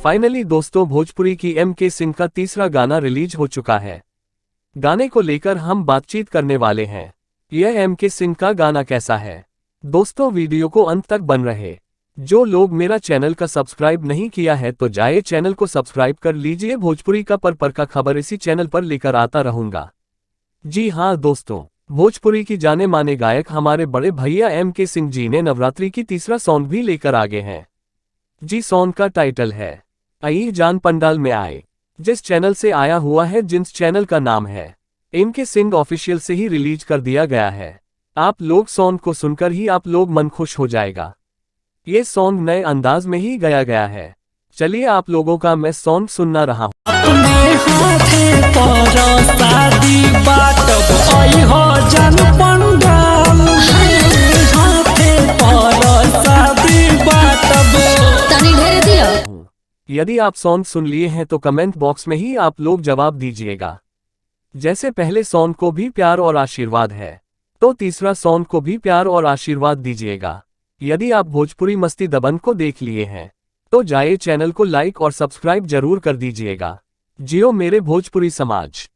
Finally दोस्तों भोजपुरी की MK. Singh का तीसरा गाना रिलीज हो चुका है। गाने को लेकर हम बातचीत करने वाले हैं। यह एम.के. सिंह का गाना कैसा है? दोस्तों वीडियो को अंत तक बन रहे। जो लोग मेरा चैनल का सब्सक्राइब नहीं किया है तो जाए चैनल को सब्सक्राइब कर लीजिए। भोजपुरी का पर का खबर इसी चैनल पर लेकर आता रहूंगा। जी हाँ दोस्तों, भोजपुरी की जाने माने गायक हमारे बड़े भैया एम.के. सिंह जी ने नवरात्रि की तीसरा सॉन्ग भी लेकर आगे हैं। जी सॉन्ग का टाइटल है आइए जान पंडाल में आए, जिस चैनल से आया हुआ है, जिस चैनल का नाम है एम.के. सिंह ऑफिशियल से ही रिलीज कर दिया गया है। आप लोग सॉन्ग को सुनकर ही आप लोग मन खुश हो जाएगा। ये सॉन्ग नए अंदाज में ही गाया गया है। चलिए आप लोगों का मैं सॉन्ग सुनना रहा हूँ। यदि आप सॉन्ग सुन लिए हैं तो कमेंट बॉक्स में ही आप लोग जवाब दीजिएगा। जैसे पहले सॉन्ग को भी प्यार और आशीर्वाद है तो तीसरा सॉन्ग को भी प्यार और आशीर्वाद दीजिएगा। यदि आप भोजपुरी मस्ती दबंग को देख लिए हैं तो जाइए चैनल को लाइक और सब्सक्राइब जरूर कर दीजिएगा। जियो मेरे भोजपुरी समाज।